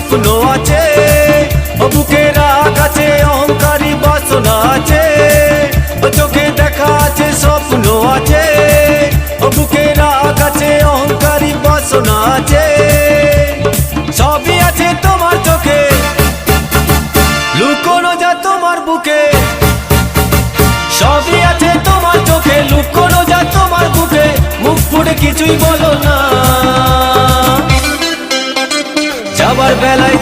স্বপ্ন আছে, বুকে রাগ আছে, অহংকারী বাসনা আছে, চোখে দেখা আছে, স্বপ্ন আছে, বুকে রাগ আছে, অহংকারী বাসনা আছে, সবই আছে তোমার চোখে, লুকোনো যা তোমার বুকে, সবই আছে তোমার চোখে, লুকোনো যা তোমার বুকে, মুখ ফুটে কিছুই বলো না, যাবার বেলায়